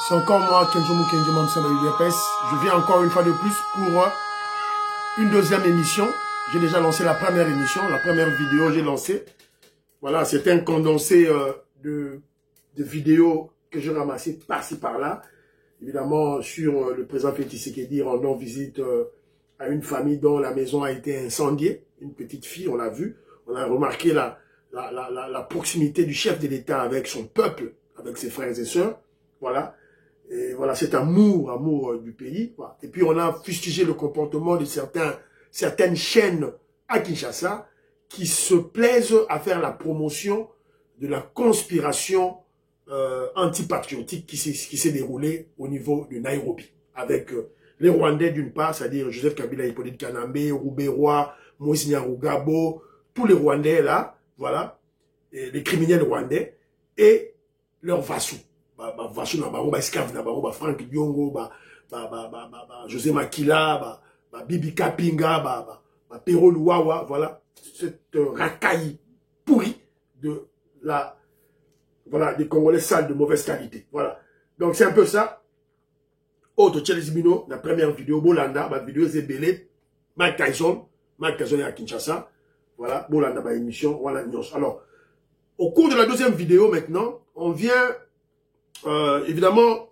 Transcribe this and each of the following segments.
C'est encore moi, Kenjomu Kenjomu Msana UDPS. Je viens encore une fois de plus pour une deuxième émission. J'ai déjà lancé la première émission, la première vidéo j'ai lancé. Voilà, c'était un condensé de vidéos que j'ai ramassées par-ci par-là. Évidemment, sur le président Félix Tshisekedi rendant visite à une famille dont la maison a été incendiée. Une petite fille, on l'a vu. On a remarqué la proximité du chef de l'État avec son peuple, avec ses frères et sœurs. Voilà. Et voilà, cet amour du pays. Voilà. Et puis on a fustigé le comportement de certaines chaînes à Kinshasa qui se plaisent à faire la promotion de la conspiration antipatriotique qui s'est déroulée au niveau de Nairobi. Avec les Rwandais d'une part, c'est-à-dire Joseph Kabila, Hippolyte Kanambe, Rouberois, Moïse Nyarugabo, tous les Rwandais là, voilà, et les criminels rwandais et leurs vassaux. Vassaux Nabarro, esclaves Nabarro, Frank Diongo, José Makila, Bibi Kapinga, Pero Luawa, voilà, cette racaille pourrie de des Congolais sales de mauvaise qualité. Voilà. Donc c'est un peu ça. Autre Tchelizmino, la première vidéo, Bolanda, ma vidéo c'est belé, Mike Tyson est à Kinshasa. Voilà, Bolanda, ma émission, voilà, alors, au cours de la deuxième vidéo maintenant, on vient, évidemment,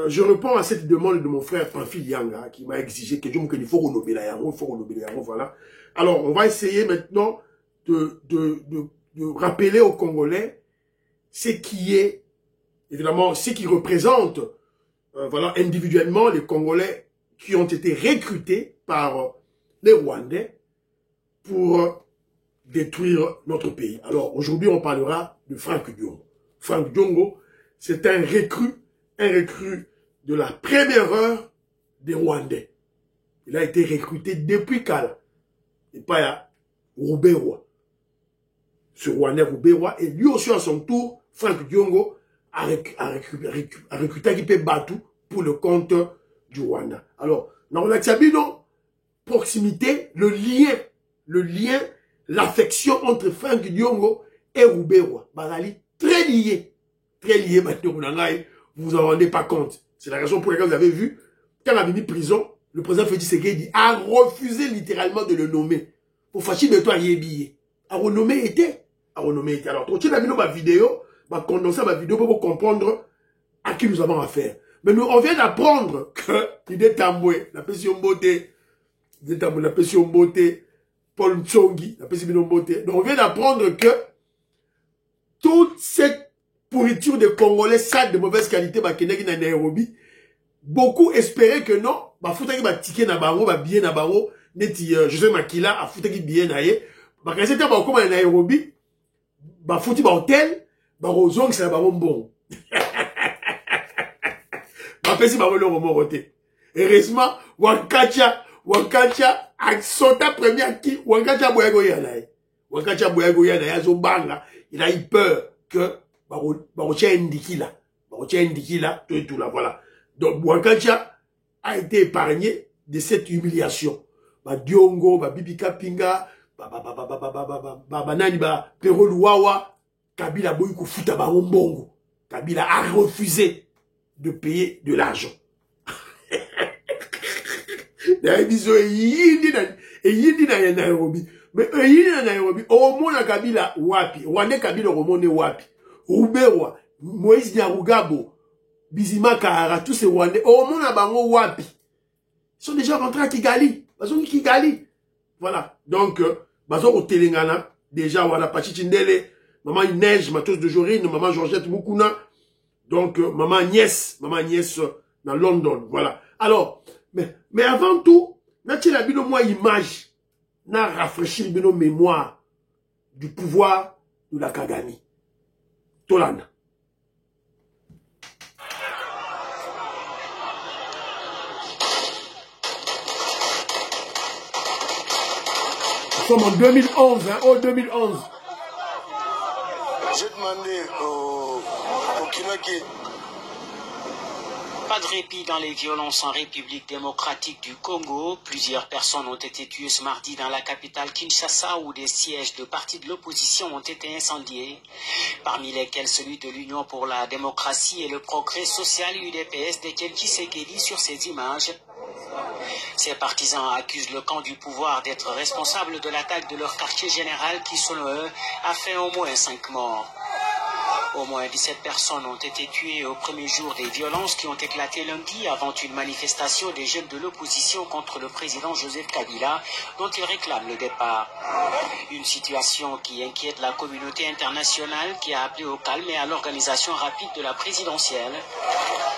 je réponds à cette demande de mon frère Pamphile Yanga, qui m'a exigé que il faut renouveler la Yango, voilà. Alors, on va essayer maintenant de rappeler aux Congolais ce qui est, évidemment, ce qui représente, voilà, individuellement, les Congolais qui ont été recrutés par les Rwandais pour détruire notre pays. Alors, aujourd'hui, on parlera de Frank Diongo. Frank Diongo, c'est un recrue de la première heure des Rwandais. Il a été recruté depuis Kala. Et pas à Rouberois. Ce Rwandais Rouberois, et lui aussi à son tour, Frank Diongo a recruté Kipé Batou pour le compte du Rwanda. Alors, dans l'Axabino, proximité, le lien, l'affection entre Frank Diongo et Rouberois. Bazali, très lié, maintenant, vous vous en rendez pas compte. C'est la raison pour laquelle vous avez vu, quand il a venu prison, le président Félix Tshisekedi a refusé littéralement de le nommer. Pour fâcher de toi, il est billet. A renommé était. Alors, quand tu as vu ma vidéo, ma condenser ma vidéo pour comprendre à qui nous avons affaire. Mais nous, on vient d'apprendre que l'idée Tamboué, la pression beauté, Paul Tsongi, la pression beauté. Donc, on vient d'apprendre que toute cette pourriture de Congolais sales de mauvaise qualité, Kenegi na Nairobi, beaucoup espéraient que non, foutaki ba ticket na bango, ba billet na bango, neti José Makila a foutaki billet na ye, quand c'était ba comme na Nairobi, ba fouti ba hôtel, ba rozong c'est ba bon. Ba pesi ba le romo roté. Heureusement, Wankacha a sauté premier qui Wankacha boyago yanae. Wankacha boyago yanae zo banga, il a eu peur que Barotia Ndikila, tout là, voilà. Donc, Wankacha a été épargné de cette humiliation. Diongo, Bibi Kapinga, Pero Luawa, Kabila Boyko Futa Mbongo. Kabila a refusé de payer de l'argent. Nairobi. Mais Nairobi, au moins Kabila wapi, Wande Kabila Romone wapi. Rouberois, Moïse Nyarugabo, Bizima Kahara, tous ces Rwandais, au monde à Bango Wapi. Ils sont déjà rentrés à Kigali. Voilà. Donc, Bazo au Telengana, déjà, voilà, Pachichindele, maman Inège, Matos de Jorine, maman Georgette Mukuna. Donc, maman Agnès dans London. Voilà. Alors, mais avant tout, n'a-t-il habité moi image, n'a rafraîchi nos mémoire du pouvoir de la Kagame. Tolanda. Nous sommes en 2011, hein, 2011. J'ai demandé au Kinaki Pas de répit dans les violences en République démocratique du Congo. Plusieurs personnes ont été tuées ce mardi dans la capitale Kinshasa où des sièges de partis de l'opposition ont été incendiés, parmi lesquels celui de l'Union pour la démocratie et le progrès social UDPS d'Étienne Tshisekedi sur ces images. Ces partisans accusent le camp du pouvoir d'être responsable de l'attaque de leur quartier général qui, selon eux, a fait au moins 5 morts. Au moins 17 personnes ont été tuées au premier jour des violences qui ont éclaté lundi avant une manifestation des jeunes de l'opposition contre le président Joseph Kabila, dont ils réclament le départ. Une situation qui inquiète la communauté internationale qui a appelé au calme et à l'organisation rapide de la présidentielle.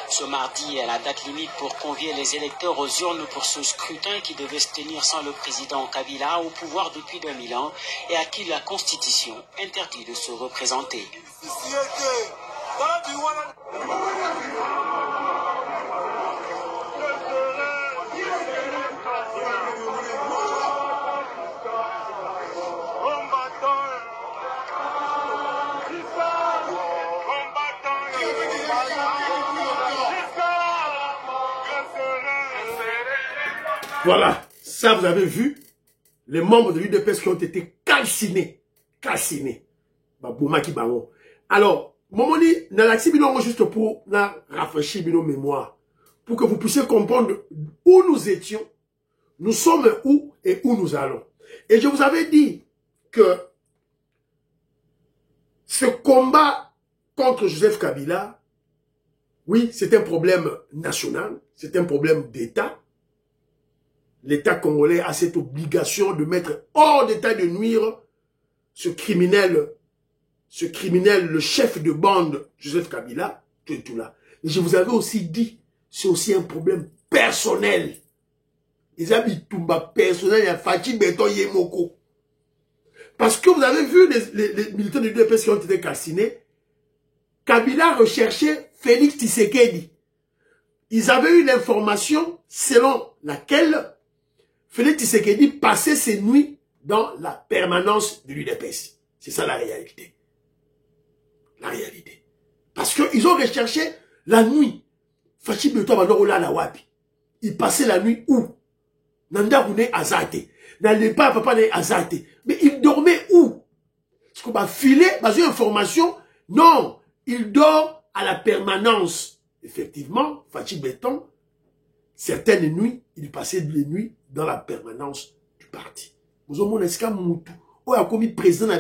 Ce mardi est la date limite pour convier les électeurs aux urnes pour ce scrutin qui devait se tenir sans le président Kabila au pouvoir depuis 2000 ans et à qui la Constitution interdit de se représenter. Voilà, ça vous avez vu, les membres de l'UDPS qui ont été calcinés. Alors, Momoni, n'alaxi binongo juste pour rafraîchir nos mémoires, pour que vous puissiez comprendre où nous étions, nous sommes où et où nous allons. Et je vous avais dit que ce combat contre Joseph Kabila, oui, c'est un problème national, c'est un problème d'État. L'État congolais a cette obligation de mettre hors d'état de nuire ce criminel, le chef de bande, Joseph Kabila, tout là. Et je vous avais aussi dit, c'est aussi un problème personnel. Ils habitent tout bas personnel, il y a Fatih Beton Yemoko. Parce que vous avez vu les militants de l'UDPS qui ont été calcinés, Kabila recherchait Félix Tshisekedi. Ils avaient eu l'information selon laquelle Félix Tshisekedi passait ses nuits dans la permanence de l'UDPS. C'est ça la réalité. La réalité. Parce qu'ils ont recherché la nuit. Fachi Beto Bandorola la wapi. Il passait la nuit où? Nanda Roune Azate. N'allait pas papa Azate. Mais il dormait où? Est-ce qu'on va filer dans une information? Non. Il dort à la permanence. Effectivement, Fachi Beton, certaines nuits, il passait les nuits dans la permanence du parti. Vous avez vu président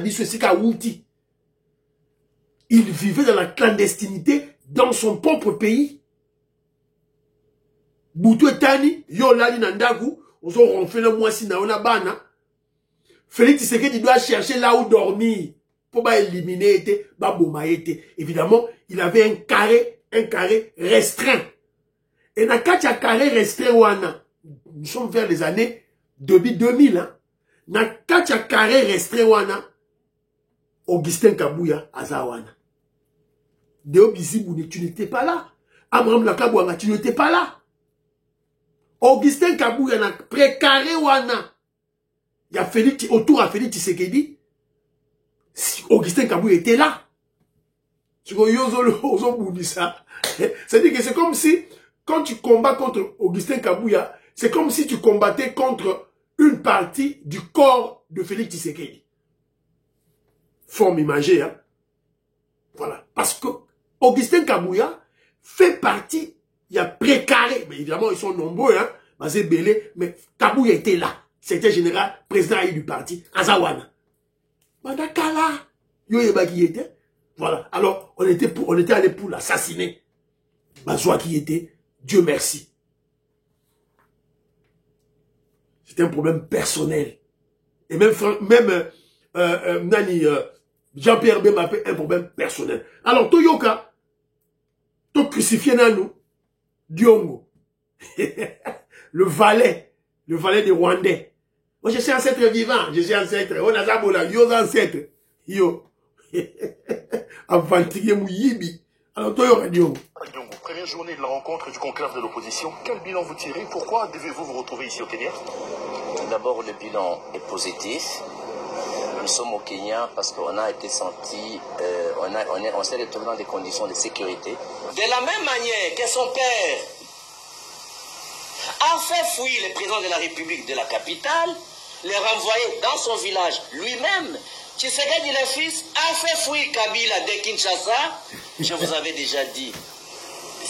il vivait dans la clandestinité dans son propre pays. Boutou etani, yo lali nandagu, on s'en ronfle le mois si na ona bana. Félix Tshisekedi doit chercher là où dormir pour pas éliminer évidemment, il avait un carré restreint. Et dans le carré restreint wana, nous sommes vers les années 2000 hein. Dans le carré restreint wana, Augustin Kabouya azawana. Deo Bizibouni, tu n'étais pas là. Abraham Lakabouanga, tu n'étais pas là. Augustin Kabouya na précaré wana. Il y a Félix, autour à Félix Tshisekedi. Augustin Kabouya était là. C'est-à-dire que c'est comme si, quand tu combats contre Augustin Kabouya, c'est comme si tu combattais contre une partie du corps de Félix Tshisekedi. Forme imagée, hein. Voilà. Parce que Augustin Kabouya fait partie, il y a précaré, mais évidemment ils sont nombreux, hein, Mazé Belé, mais Kabouya était là. C'était général, président du parti, Azawana. Mandakala, Yoyeba qui était. Voilà. Alors, on était allé pour l'assassiner. Bazoua qui était, Dieu merci. C'est un problème personnel. Et même Jean-Pierre B m'appelle un problème personnel. Alors, Toyoka, to crucifié nous, Diongo, le valet des Rwandais. Moi, je suis ancêtre vivant, je suis ancêtre. On a Zabola, yo ancêtre. Yo. Avantier Mouyibi. Alors, Toyoka Diongo. Diongo, première journée de la rencontre du conclave de l'opposition. Quel bilan vous tirez? Pourquoi devez-vous vous retrouver ici au Kenya? D'abord, le bilan est positif. Nous sommes au Kenya parce qu'on a été senti, on s'est retrouvé dans des conditions de sécurité. De la même manière que son père a fait fuir le président de la République de la capitale, le renvoyer dans son village lui-même, Tshisekedi le fils a fait fuir Kabila de Kinshasa. Je vous avais déjà dit,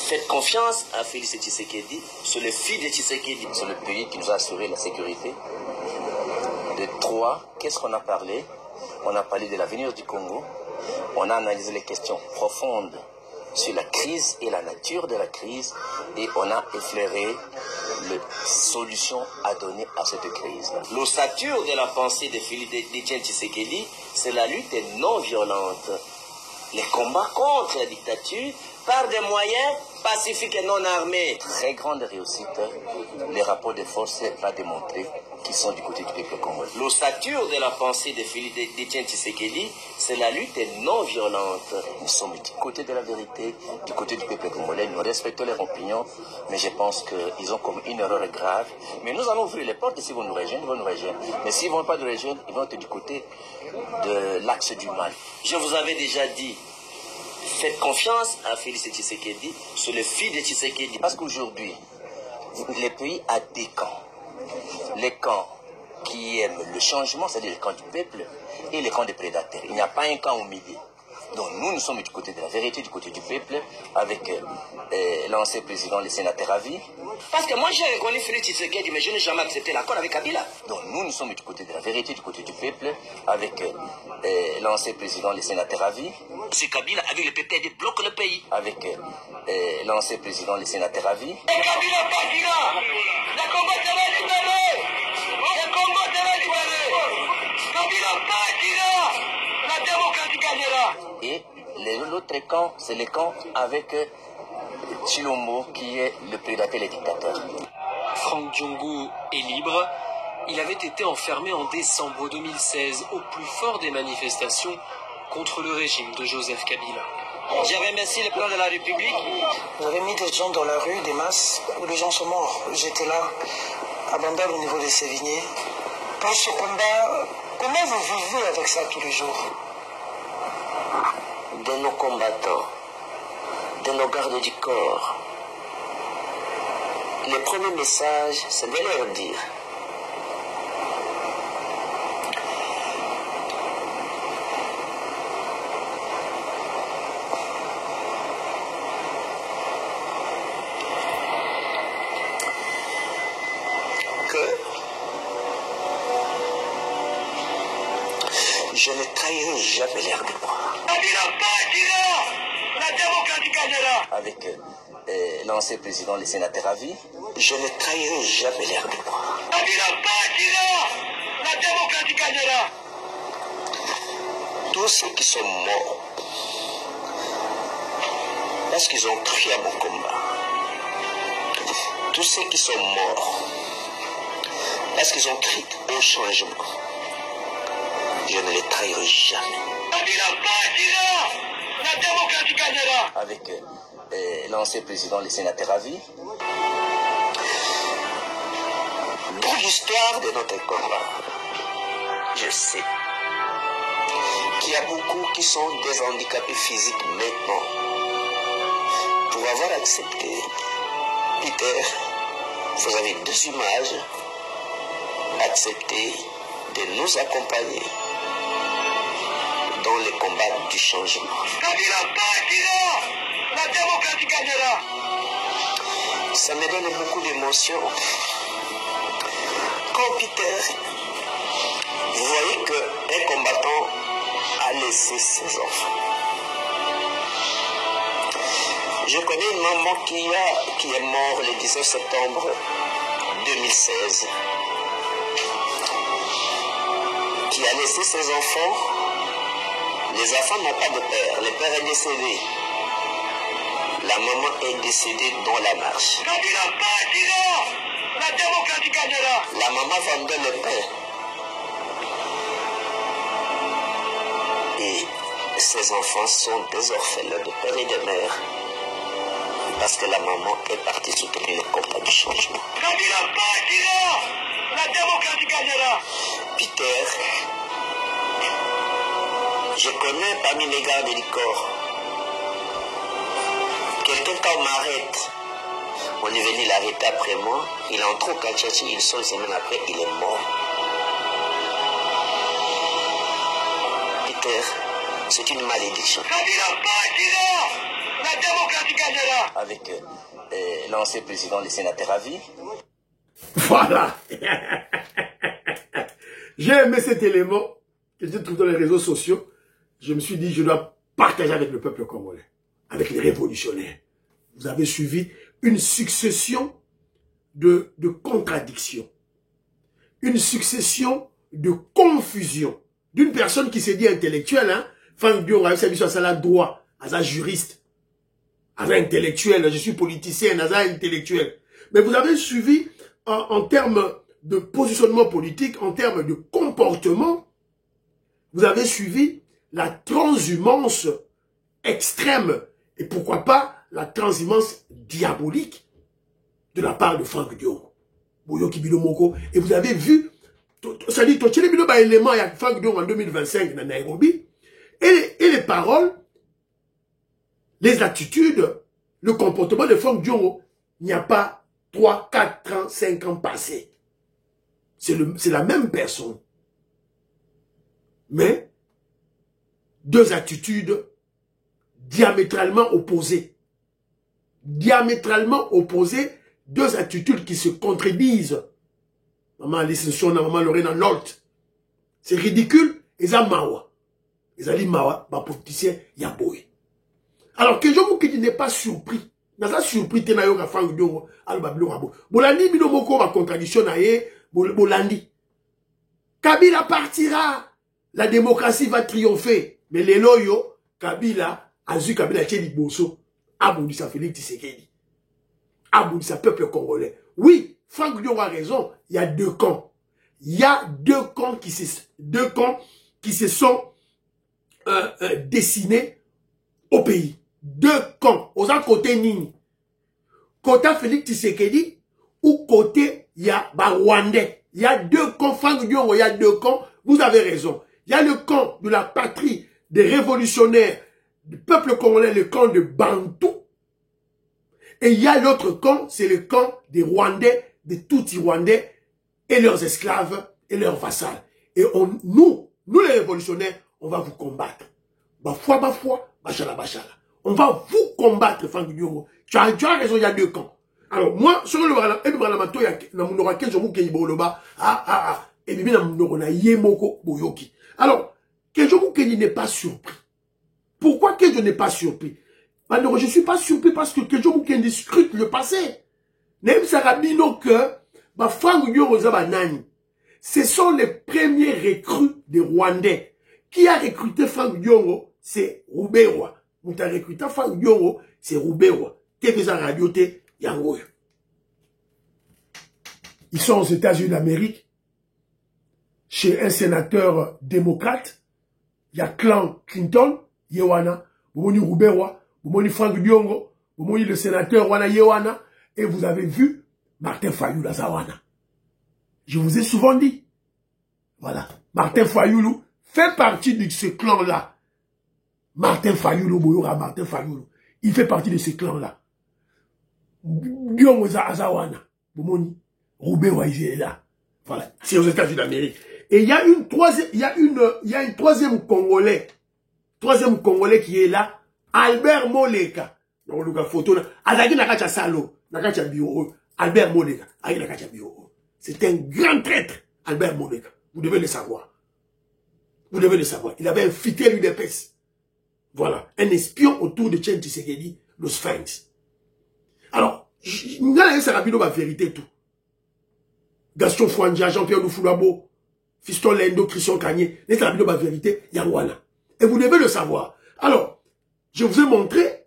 faites confiance à Félix Tshisekedi, c'est le fils de Tshisekedi. C'est le pays qui nous a assuré la sécurité. De 3, qu'est-ce qu'on a parlé? On a parlé de l'avenir du Congo. On a analysé les questions profondes sur la crise et la nature de la crise. Et on a effleuré les solutions à donner à cette crise. L'ossature de la pensée de Félix Tshisekedi, c'est la lutte non violente. Les combats contre la dictature par des moyens pacifiques et non armés. Très grande réussite, les rapports de force vont démontrer qu'ils sont du côté du peuple congolais. L'ossature de la pensée de Félix Tshisekedi, c'est la lutte non violente. Nous sommes du côté de la vérité, du côté du peuple congolais. Nous respectons leur opinion, mais je pense qu'ils ont commis une erreur grave. Mais nous allons ouvrir les portes et s'ils vont nous rejoindre, ils vont nous rejoindre. Mais s'ils ne vont pas nous rejoindre, ils vont être du côté de l'axe du mal. Je vous avais déjà dit, faites confiance à Félix Tshisekedi, c'est le fils de Tshisekedi. Parce qu'aujourd'hui, le pays a des camps. Les camps qui aiment le changement, c'est-à-dire le camp du peuple, et les camps des prédateurs. Il n'y a pas un camp au milieu. Donc nous sommes du côté de la vérité, du côté du peuple, avec l'ancien président, le sénateur à vie. Parce que moi j'ai reconnu Félix Tshisekedi, mais je n'ai jamais accepté l'accord avec Kabila. Donc nous sommes du côté de la vérité, du côté du peuple, avec l'ancien président, le sénateur à vie. Si Kabila, avec le PPD, bloque le pays. Avec l'ancien président, le sénateur à vie. Et Kabila partira. Le Congo sera libéré. Le Congo sera libéré. Kabila partira. La démocratie gagnera. Et l'autre camp, c'est le camp avec Chilombo, qui est le prédateur et le dictateur. Franck Diongo est libre. Il avait été enfermé en décembre 2016 au plus fort des manifestations contre le régime de Joseph Kabila. Je remercie le plan de la République. Vous avez mis des gens dans la rue, des masses, où les gens sont morts. J'étais là, à Bandal, au niveau de Sévigné. Pour ce combat, comment vous vivez avec ça tous les jours? De nos combattants, de nos gardes du corps, le premier message, c'est de leur dire que je ne trahirai jamais l'air de moi. La démocratie gagnera. Avec l'ancien président, le sénateur à vie. Je ne trahirai jamais l'air de moi. La démocratie gagnera. Tous ceux qui sont morts parce qu'ils ont cru à mon combat. Tous ceux qui sont morts parce qu'ils ont cru au changement. Je ne les trahirai jamais. La démocratie gagnera. Avec l'ancien président, le sénateur à vie. Dans l'histoire de notre combat, je sais qu'il y a beaucoup qui sont des handicapés physiques maintenant. Pour avoir accepté, Peter, vous avez 2 images, accepté de nous accompagner dans les combats du changement. La démocratie gagnera. Ça me donne beaucoup d'émotion. Quand Peter, vous voyez qu'un combattant a laissé ses enfants. Je connais une maman qui est morte le 19 septembre 2016, qui a laissé ses enfants. Les enfants n'ont pas de père. Le père est décédé. La maman est décédée dans la marche. La démocratie gagnera. La maman vendait le pain. Et ses enfants sont des orphelins de père et de mère. Parce que la maman est partie soutenir le combat du changement. La démocratie gagnera. Peter Je connais parmi les gardes du corps quelqu'un quand on m'arrête. On est venu l'arrêter après moi. Il entre au Kachachi, il sort une semaine après, il est mort. Peter, c'est une malédiction. Avec l'ancien président, le sénateur à vie. Voilà. J'ai aimé cet élément que j'ai trouvé dans les réseaux sociaux. Je me suis dit, je dois partager avec le peuple congolais, avec les révolutionnaires. Vous avez suivi une succession de contradictions, une succession de confusion d'une personne qui s'est dit intellectuelle, hein. Franck Diongo a eu ça la droit, à juriste, à intellectuel, je suis politicien, à intellectuel. Mais vous avez suivi en termes de positionnement politique, en termes de comportement, vous avez suivi la transhumance extrême et pourquoi pas la transhumance diabolique de la part de Franck Diongo. Et vous avez vu, ça dit, il y a un élément avec Franck Diongo en 2025 à Nairobi, et les paroles, les attitudes, le comportement de Franck Diongo, il n'y a pas 3, 4 ans, 5 ans passés. C'est la même personne. Mais, deux attitudes diamétralement opposées. Diamétralement opposées, deux attitudes qui se contredisent. Maman Alice Sona, maman Lorena Lolt. C'est ridicule, et ça mawa. Et ça dit mawa, bah politicien, yaboy. Alors que je vous dis n'est pas surpris. N'a pas surpris, t'es naïo Franck Diongo, al-Babilo Rabo. Bolandi, binomoko, ma contradiction naïe, Bolandi. Kabila partira. La démocratie va triompher. Mais les loyaux, Kabila, Azu Kabila, Tchèdi Bosso, Aboudissa Félix Tshisekedi. Aboudissa peuple congolais. Oui, Franck Diongo a raison. Il y a deux camps. Il y a deux camps qui se sont dessinés au pays. Deux camps. Aux côté Nini. Côté Félix Tshisekedi ou côté il y a Rwandais. Il y a deux camps. Franck Diongo, il y a deux camps. Vous avez raison. Il y a le camp de la patrie des révolutionnaires du peuple congolais, le camp de Bantou. Et il y a l'autre camp, c'est le camp des Rwandais, des Tutsi-Rwandais et leurs esclaves et leurs vassals. Et nous les révolutionnaires, on va vous combattre. Bafwa, bachala. On va vous combattre, Franck Diongo. Tu as raison, il y a deux camps. Alors, moi, sur le Balamatoy, et bien, alors, Kejomu Kenyi n'est pas surpris. Pourquoi que je n'ai pas surpris? Alors, je ne suis pas surpris parce que Kejomu Kenyi scrute le passé. Même Sarabino que, Franck Diongo Zabanani, ce sont les premiers recrues des Rwandais. Qui a recruté Franck Diongo? C'est Roubewa. Qui a recruté Franck Diongo? C'est Roubewa. Qu'est-ce radio te Yango? Ils sont aux États-Unis d'Amérique. Chez un sénateur démocrate, il y a clan Clinton, Yewana, vous voyez Roubewa, vous voyez Franck Diongo, vous voyez le sénateur Wana Yewana, et vous avez vu Martin Fayulu Zawana. Je vous ai souvent dit, voilà, Martin Fayulu fait partie de ce clan-là. Martin Fayulu, Martin Fayulu, il fait partie de ce clan-là. Diongo Zawana, vous voyez, Roubewa, il est là. Voilà, c'est aux États-Unis d'Amérique. Et il y a une troisième Congolais qui est là, Albert Moleka. Donc, le photo là, Albert Moleka, c'est un grand traître, Albert Moleka. Vous devez le savoir. Vous devez le savoir. Il avait infiltré l'UDPS. Voilà, un espion autour de Tchène Tshisekedi, le Sphinx. Alors, nous allons savoir la vérité tout. Gaston Fouandja, Jean-Pierre Lufulabo, Fiston Lendo, Christian Kanye, les habitants de la vérité, Yangwana. Et vous devez le savoir. Alors, je vous ai montré,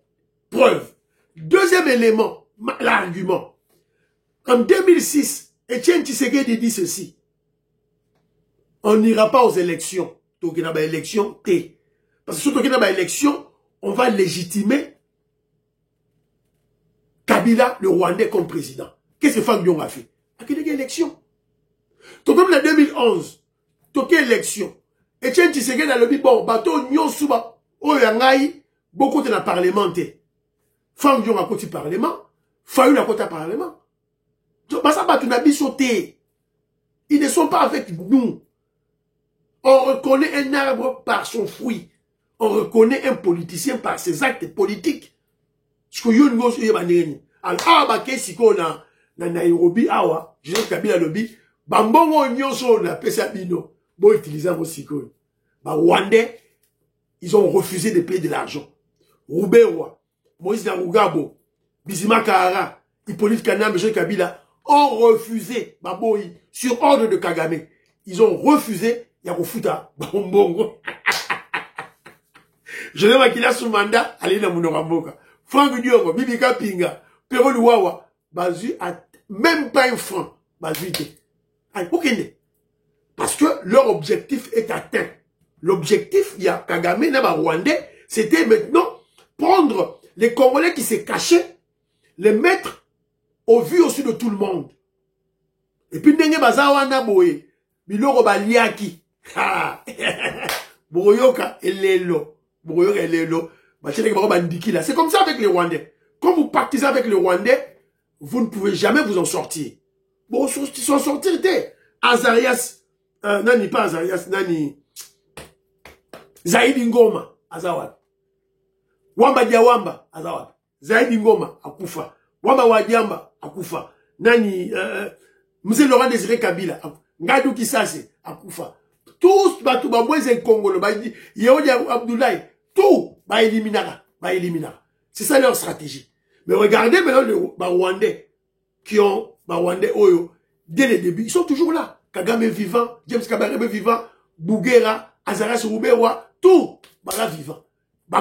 preuve. Deuxième élément, l'argument. En 2006, Etienne Tshisekedi dit ceci. On n'ira pas aux élections. Donc, il y a des élections, T. Parce que surtout qu'il y a des élections, on va légitimer Kabila, le Rwandais, comme président. Qu'est-ce que Franck Diongo a fait? Il y a des élections. Donc, comme en 2011, il y a une élection. Etienne Tshisekedi a lobby bon, bateau nyon suba, oh yangai, beaucoup de la parlementaire. Femme Dion a côté parlement, Fayou a côté parlement. Donc, ça va tout n'habit sauté. Ils ne sont pas avec nous. On reconnaît un arbre par son fruit. On reconnaît un politicien par ses actes politiques. Ce que yon go sur yebandeni. Alors, bah, qu'est-ce qu'on a na Nairobi, awa, je sais Kabila lobby, bambongo nyonso na pesa bino, bon utiliser vos sikoy. Bah, Rwandais, ils ont refusé de payer de l'argent. Roubewa, Moïse Narugabo, Bizima Kahara, Hippolyte Kanam, M. Kabila, ont refusé, Baboy, sur ordre de Kagame. Ils ont refusé, Yakufuta, Bambongo. Je ne sais pas qu'il a sous mandat, allez dans mon Ramboka. Franck Diongo, Bibika Pinga, Pero Luwawa, Bazu a même pas un franc, Bazu était. Parce que leur objectif est atteint. L'objectif, il y a Kagame, Naba Rwandais, c'était maintenant prendre les Congolais qui s'est cachés, les mettre au vu aussi de tout le monde. Et puis, Ndenge Bazawana Boye, Biloro Baliaki, Boroyoka Elelo, Boroyoka Elelo, c'est comme ça avec les Rwandais. Quand vous partisez avec les Rwandais, vous ne pouvez jamais vous en sortir. Bon, ils sont sortis, Azarias, Nani, pas Azarias, Nani, Zaidi Ngoma, Azawad. Wamba Diawamba, Azawad. Zaidi Ngoma, Akufa. Wamba Wadiamba, Akufa. Nani, Mzee Laurent Désiré Kabila, Ngadou Kisase, Akufa. Tous, Batouba, Congo, Yehodi Abdoulaye, tout, éliminera. C'est ça leur stratégie. Mais regardez maintenant les Rwandais, qui ont, Rwandais, Oyo, dès le début, ils sont toujours là. Kagame vivant, James Kabarebe vivant, Bougera, Azaras Roubewa, tout, là vivant.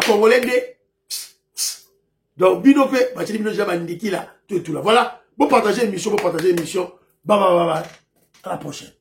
Congolais, donc, Binope, Bino Jabandiki là, tout là. Voilà. Bon partager l'émission, Bye. À la prochaine.